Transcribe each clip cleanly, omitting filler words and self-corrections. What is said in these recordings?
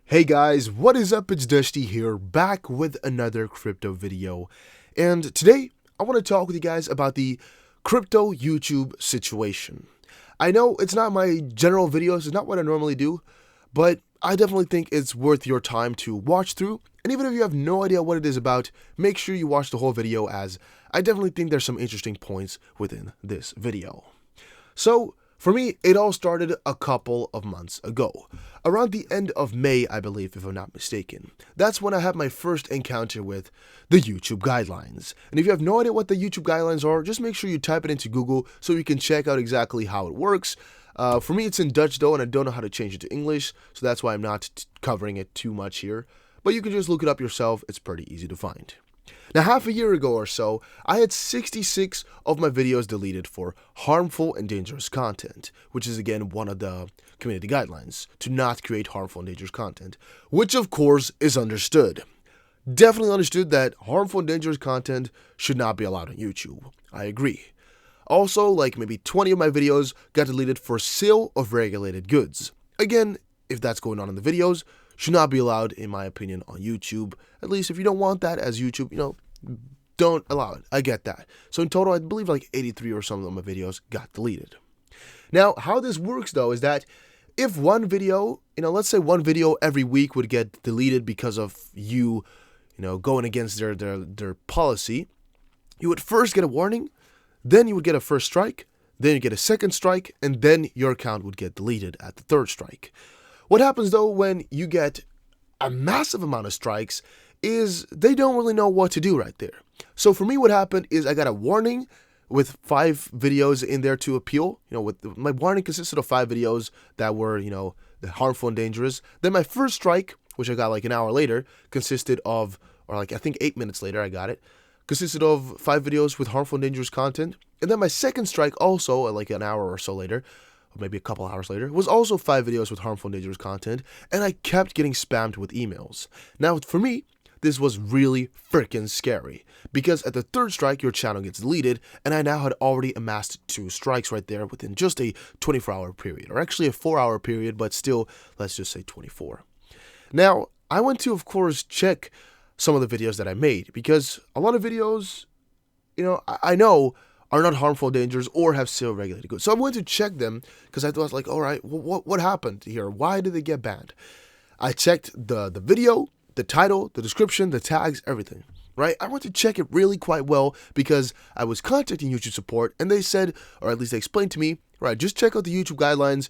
Hey guys, what is up? It's Dusty here, back with another crypto video. And today, I want to talk with you guys about the crypto YouTube situation. I know it's not my general videos, it's not what I normally do, but I definitely think it's worth your time to watch through. And even if you have no idea what it is about, make sure you watch the whole video, as I definitely think there's some interesting points within this video. So, for me, it all started a couple of months ago. Around the end of May, I believe, if I'm not mistaken. That's when I had my first encounter with the YouTube guidelines. And if you have no idea what the YouTube guidelines are, just make sure you type it into Google so you can check out exactly how it works. For me, it's in Dutch though, and I don't know how to change it to English, so that's why I'm not covering it too much here. But you can just look it up yourself, it's pretty easy to find. Now, half a year ago or so, I had 66 of my videos deleted for harmful and dangerous content, which is again one of the community guidelines, to not create harmful and dangerous content, which of course is understood. Definitely understood that harmful and dangerous content should not be allowed on YouTube. I agree. Also, like maybe 20 of my videos got deleted for sale of regulated goods. Again, if that's going on in the videos, should not be allowed, in my opinion, on YouTube. At least if you don't want that as YouTube, don't allow it. I get that. So in total, I believe like 83 or something of my videos got deleted. Now, how this works though is that if one video, let's say one video every week would get deleted because of you, going against their policy, you would first get a warning, then you would get a first strike, then you get a second strike, and then your account would get deleted at the third strike. What happens though when you get a massive amount of strikes is they don't really know what to do right there. So for me, what happened is I got a warning with 5 videos in there to appeal. My warning consisted of 5 videos that were, harmful and dangerous. Then my first strike, which I got like an hour later, consisted of, or like I think 8 minutes later I got it, consisted of 5 videos with harmful and dangerous content. And then my second strike also, like an hour or so later, or maybe a couple hours later, was also 5 videos with harmful and dangerous content, and I kept getting spammed with emails. Now, for me, this was really freaking scary, because at the third strike, your channel gets deleted, and I now had already amassed 2 strikes right there within just a 24-hour period, or actually a 4-hour period, but still, let's just say 24. Now, I went to, of course, check some of the videos that I made, because a lot of videos, I know are not harmful, dangerous, or have sale regulated goods. So I went to check them because I thought, like, all right, what happened here? Why did they get banned? I checked the video, the title, the description, the tags, everything, right? I went to check it really quite well because I was contacting YouTube support, and they said, or at least they explained to me, right, just check out the YouTube guidelines.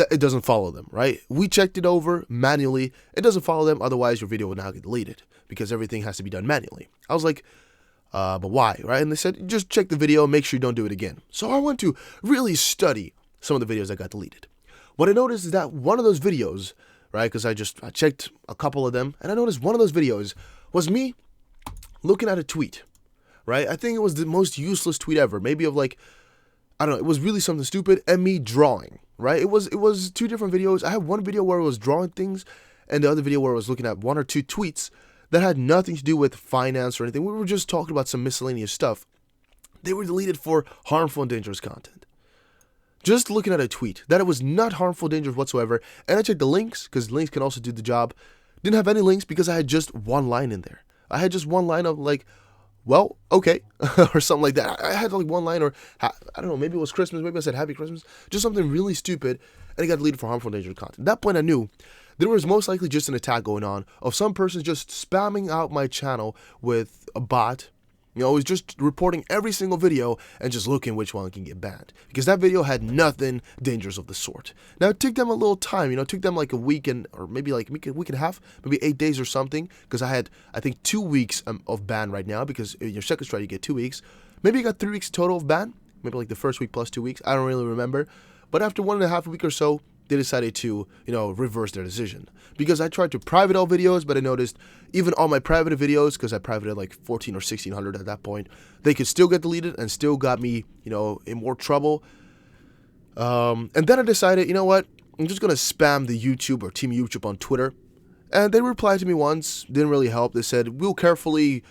It doesn't follow them, right? We checked it over manually. It doesn't follow them. Otherwise, your video will now get deleted because everything has to be done manually. I was like, but why, right? And they said, just check the video, make sure you don't do it again. So I went to really study some of the videos that got deleted. What I noticed is that one of those videos, right, because I checked a couple of them, and I noticed one of those videos was me looking at a tweet, right? I think it was the most useless tweet ever, maybe of like, I don't know, it was really something stupid, and me drawing, right? It was 2 different videos. I had one video where I was drawing things, and the other video where I was looking at 1 or 2 tweets that had nothing to do with finance or anything. We were just talking about some miscellaneous stuff. They were deleted for harmful and dangerous content. Just looking at a tweet, that it was not harmful, dangerous whatsoever, and I checked the links, because links can also do the job. Didn't have any links because I had just one line in there. I had just one line of like, well, okay, or something like that. I had like one line, or I don't know, maybe it was Christmas, maybe I said Happy Christmas, just something really stupid, and it got deleted for harmful and dangerous content. At that point I knew there was most likely just an attack going on of some person just spamming out my channel with a bot. He's just reporting every single video and just looking which one can get banned. Because that video had nothing dangerous of the sort. Now, it took them a little time, it took them like a week or maybe like a week and a half, maybe 8 days or something. Because I had, I think, 2 weeks of ban right now, because in your second strike you get 2 weeks. Maybe you got 3 weeks total of ban. Maybe like the first week plus 2 weeks. I don't really remember. But after 1.5 weeks or so, they decided to, reverse their decision. Because I tried to private all videos, but I noticed even all my private videos, because I privated like 14 or 1600 at that point, they could still get deleted and still got me, in more trouble. And then I decided, you know what, I'm just going to spam the YouTube or Team YouTube on Twitter. And they replied to me once, didn't really help. They said, we'll carefully,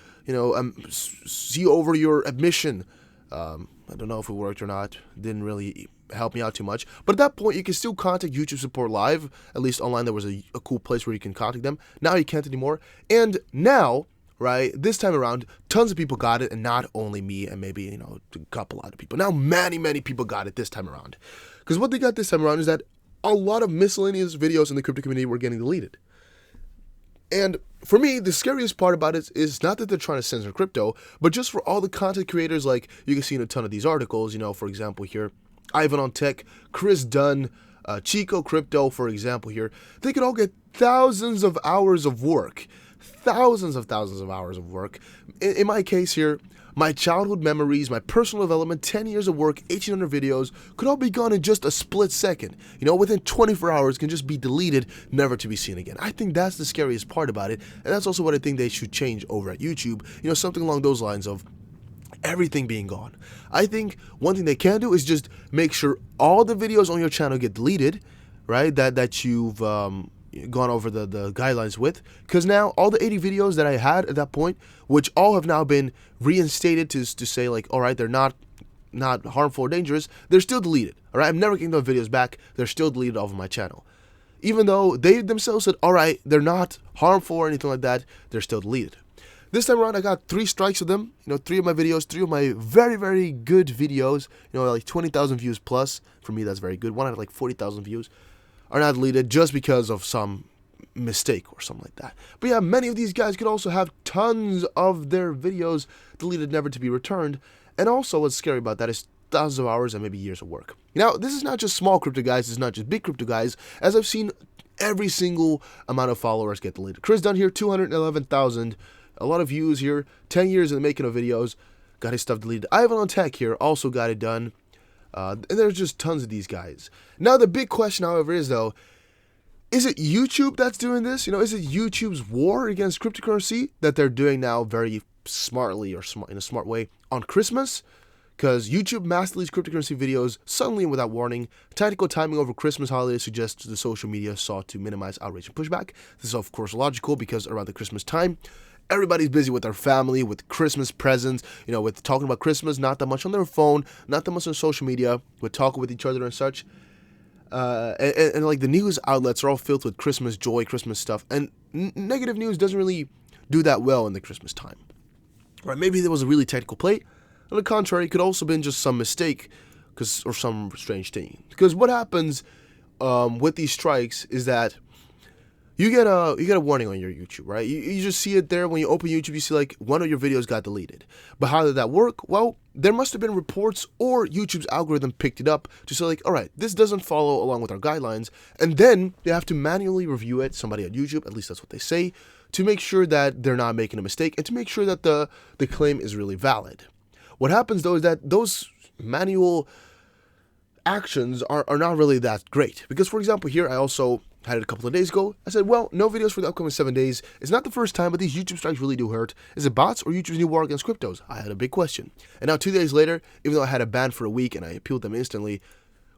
see over your admission I don't know if it worked or not. Didn't really help me out too much. But at that point, you can still contact YouTube support live. At least online, there was a cool place where you can contact them. Now you can't anymore. And now, right, this time around, tons of people got it, and not only me and maybe, a couple other people. Now many people got it this time around. Because what they got this time around is that a lot of miscellaneous videos in the crypto community were getting deleted. And for me, the scariest part about it is not that they're trying to censor crypto, but just for all the content creators, like you can see in a ton of these articles, for example here, Ivan on Tech, Chris Dunn, Chico Crypto, for example here, they could all get thousands of hours of work. Thousands of hours of work. In my case here, my childhood memories, my personal development, 10 years of work, 1,800 videos could all be gone in just a split second. Within 24 hours can just be deleted, never to be seen again. I think that's the scariest part about it, and that's also what I think they should change over at YouTube. Something along those lines of everything being gone. I think one thing they can do is just make sure all the videos on your channel get deleted, right? That you've gone over the guidelines with, because now all the 80 videos that I had at that point, which all have now been reinstated to say like, all right, they're not harmful or dangerous, they're still deleted. All right, I'm never getting those videos back. They're still deleted off of my channel, even though they themselves said, all right, they're not harmful or anything like that. They're still deleted. This time around, I got 3 strikes of them. 3 of my videos, 3 of my very good videos. Like 20,000 views plus. For me, that's very good. One had like 40,000 views. Are not deleted just because of some mistake or something like that. But yeah, many of these guys could also have tons of their videos deleted, never to be returned. And also what's scary about that is thousands of hours and maybe years of work. This is not just small crypto guys, it's not just big crypto guys, as I've seen every single amount of followers get deleted. Chris Dunn here, 211,000, a lot of views here, 10 years in the making of videos, got his stuff deleted. Ivan on Tech here also got it done. And there's just tons of these guys. Now, the big question, however, is though, is it YouTube that's doing this? Is it YouTube's war against cryptocurrency that they're doing now very smartly or in a smart way on Christmas? Because YouTube mass deletes cryptocurrency videos suddenly and without warning. Tactical timing over Christmas holiday suggests the social media sought to minimize outrage and pushback. This is of course logical because around the Christmas time, everybody's busy with their family, with Christmas presents, with talking about Christmas, not that much on their phone, not that much on social media, with talking with each other and such. And like the news outlets are all filled with Christmas joy, Christmas stuff, and negative news doesn't really do that well in the Christmas time. Right? Maybe there was a really technical play. On the contrary, it could also have been just some mistake or some strange thing. Because what happens with these strikes is that you get a warning on your YouTube, right? You just see it there when you open YouTube. You see like one of your videos got deleted. But how did that work? Well, there must have been reports or YouTube's algorithm picked it up to say like, all right, this doesn't follow along with our guidelines, and then they have to manually review it. Somebody at YouTube, at least that's what they say, to make sure that they're not making a mistake and to make sure that the claim is really valid. What happens though is that those manual actions are not really that great, because for example here I also had it a couple of days ago. I said, well, no videos for the upcoming 7 days. It's not the first time, but these YouTube strikes really do hurt. Is it bots or YouTube's new war against cryptos? I had a big question. And now 2 days later, even though I had a ban for a week and I appealed them instantly,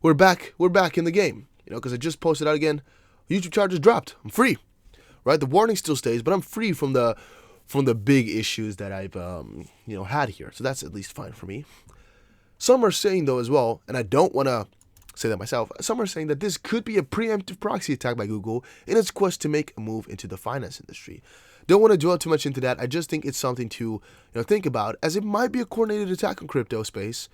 we're back in the game. Because I just posted out again, YouTube charges dropped. I'm free, right? The warning still stays, but I'm free from the big issues that I've had here. So that's at least fine for me. Some are saying though as well, and I don't want to say that myself, some are saying that this could be a preemptive proxy attack by Google in its quest to make a move into the finance industry. Don't want to dwell too much into that. I just think it's something to think about, as it might be a coordinated attack on crypto space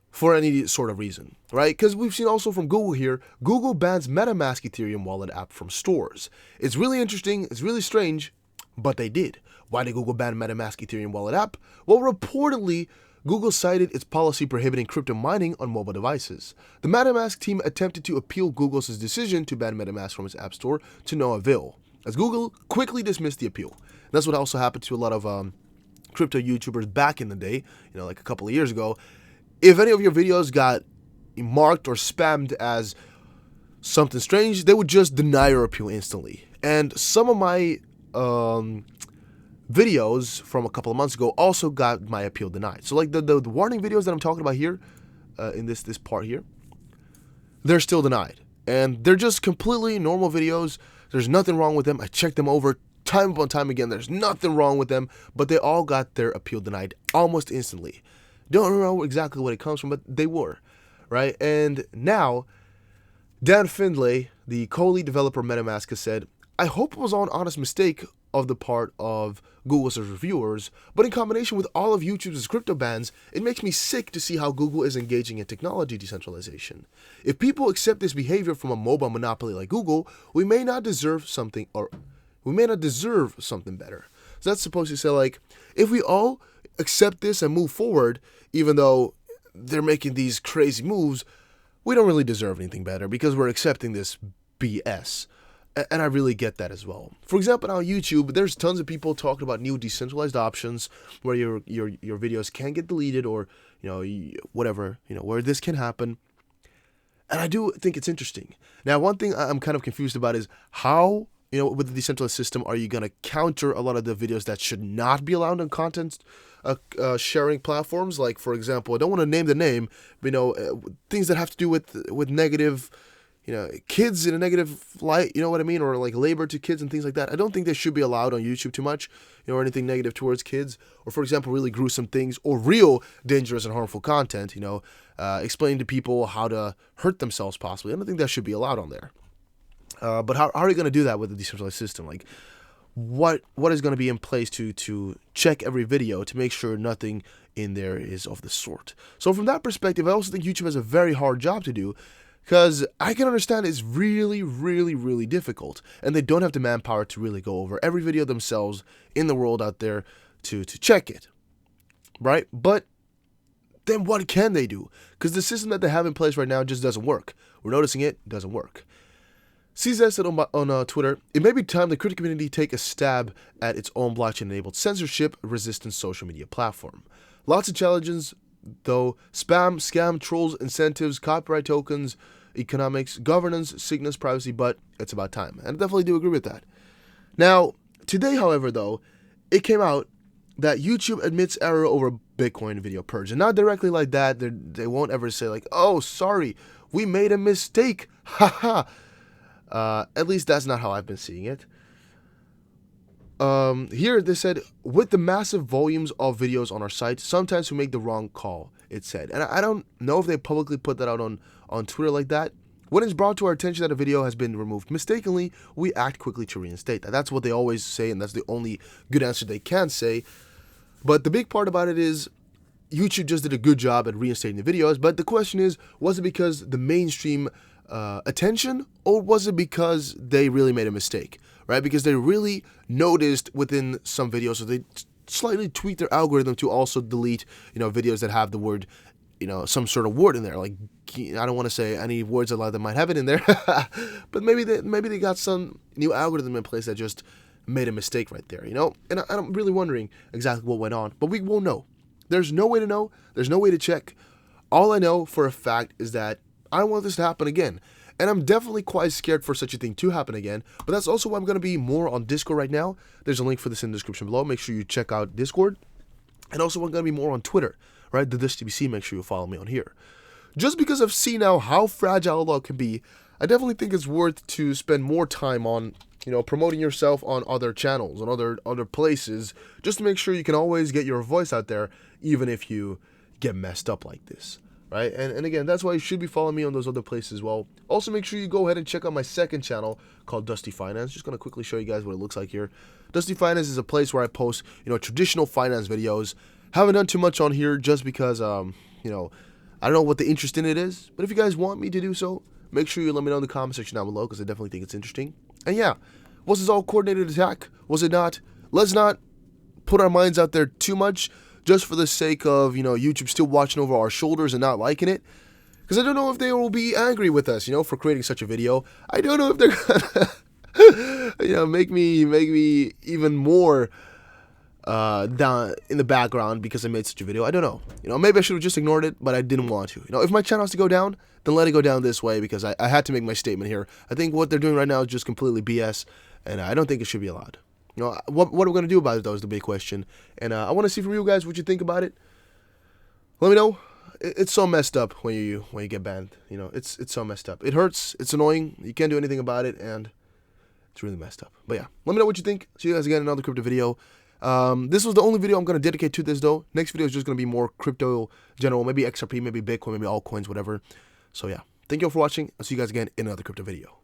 for any sort of reason, right? Because we've seen also from Google here, Google bans MetaMask Ethereum wallet app from stores. It's really interesting, it's really strange, but they did. Why did Google ban MetaMask Ethereum wallet app? Well, reportedly, Google cited its policy prohibiting crypto mining on mobile devices. The MetaMask team attempted to appeal Google's decision to ban MetaMask from its app store to no avail, as Google quickly dismissed the appeal. And that's what also happened to a lot of crypto YouTubers back in the day, like a couple of years ago. If any of your videos got marked or spammed as something strange, they would just deny your appeal instantly. And some of my videos from a couple of months ago also got my appeal denied. So like the warning videos that I'm talking about here, in this part here, they're still denied. And they're just completely normal videos. There's nothing wrong with them. I checked them over time upon time again. There's nothing wrong with them, but they all got their appeal denied almost instantly. Don't know exactly what it comes from, but they were, right? And now, Dan Findlay, the co-lead developer of MetaMask, has said, I hope it was all an honest mistake of the part of Google's reviewers, but in combination with all of YouTube's crypto bans, it makes me sick to see how Google is engaging in technology decentralization. If people accept this behavior from a mobile monopoly like Google, we may not deserve something better. So that's supposed to say, like, if we all accept this and move forward, even though they're making these crazy moves, we don't really deserve anything better because we're accepting this BS. And I really get that as well. For example, on YouTube, there's tons of people talking about new decentralized options where your videos can get deleted, or whatever, where this can happen. And I do think it's interesting. Now, one thing I'm kind of confused about is how, with the decentralized system, are you going to counter a lot of the videos that should not be allowed on content sharing platforms? Like, for example, I don't want to name the name, but things that have to do with negative, kids in a negative light, you know what I mean? Or like labor to kids and things like that. I don't think they should be allowed on YouTube too much, or anything negative towards kids. Or, for example, really gruesome things or real dangerous and harmful content, explaining to people how to hurt themselves possibly. I don't think that should be allowed on there. But how are you going to do that with a decentralized system? Like, what is going to be in place to check every video to make sure nothing in there is of the sort? So from that perspective, I also think YouTube has a very hard job to do, because I can understand it's really, really, really difficult, and they don't have the manpower to really go over every video themselves in the world out there to check it, right? But then what can they do? Because the system that they have in place right now just doesn't work. We're noticing it doesn't work. CZ said on Twitter, it may be time the crypto community take a stab at its own blockchain-enabled censorship-resistant social media platform. Lots of challenges, though: spam, scam, trolls, incentives, copyright tokens, economics, governance, sickness, privacy, but it's about time. And I definitely do agree with that. Now, today, however, though, it came out that YouTube admits error over Bitcoin video purge. And not directly like that. They won't ever say like, oh, sorry, we made a mistake. Haha. At least that's not how I've been seeing it. Here they said, with the massive volumes of videos on our site, sometimes we make the wrong call, it said. And I don't know if they publicly put that out on Twitter like that. When it's brought to our attention that a video has been removed mistakenly, we act quickly to reinstate that. That's what they always say, and that's the only good answer they can say. But the big part about it is YouTube just did a good job at reinstating the videos. But the question is, was it because the mainstream attention, or was it because they really made a mistake, right? Because they really noticed within some videos, so they slightly tweaked their algorithm to also delete, videos that have the word, some sort of word in there. Like, I don't want to say any words that might have it in there, but maybe they got some new algorithm in place that just made a mistake right there, And I'm really wondering exactly what went on, but we won't know. There's no way to know. There's no way to check. All I know for a fact is that I don't want this to happen again. And I'm definitely quite scared for such a thing to happen again. But that's also why I'm going to be more on Discord right now. There's a link for this in the description below. Make sure you check out Discord. And also I'm going to be more on Twitter, right? The DishTBC, make sure you follow me on here. Just because I've seen now how fragile law can be, I definitely think it's worth to spend more time on, promoting yourself on other channels, on other places, just to make sure you can always get your voice out there, even if you get messed up like this. Right? And again, that's why you should be following me on those other places as well. Also, make sure you go ahead and check out my second channel called Dusty Finance. Just going to quickly show you guys what it looks like here. Dusty Finance is a place where I post, traditional finance videos. Haven't done too much on here just because, I don't know what the interest in it is. But if you guys want me to do so, make sure you let me know in the comment section down below, because I definitely think it's interesting. And yeah, was this all coordinated attack? Was it not? Let's not put our minds out there too much, just for the sake of, YouTube still watching over our shoulders and not liking it. Because I don't know if they will be angry with us, for creating such a video. I don't know if they're gonna, make me even more down in the background because I made such a video. I don't know. Maybe I should have just ignored it, but I didn't want to. If my channel has to go down, then let it go down this way, because I had to make my statement here. I think what they're doing right now is just completely BS, and I don't think it should be allowed. What are we going to do about it, though, is the big question. And I want to see from you guys what you think about it. Let me know. It's so messed up when you get banned. It's so messed up. It hurts. It's annoying. You can't do anything about it, and it's really messed up. But yeah, let me know what you think. See you guys again in another crypto video. This was the only video I'm going to dedicate to this, though. Next video is just going to be more crypto general, maybe XRP, maybe Bitcoin, maybe altcoins, whatever. So yeah, thank you all for watching. I'll see you guys again in another crypto video.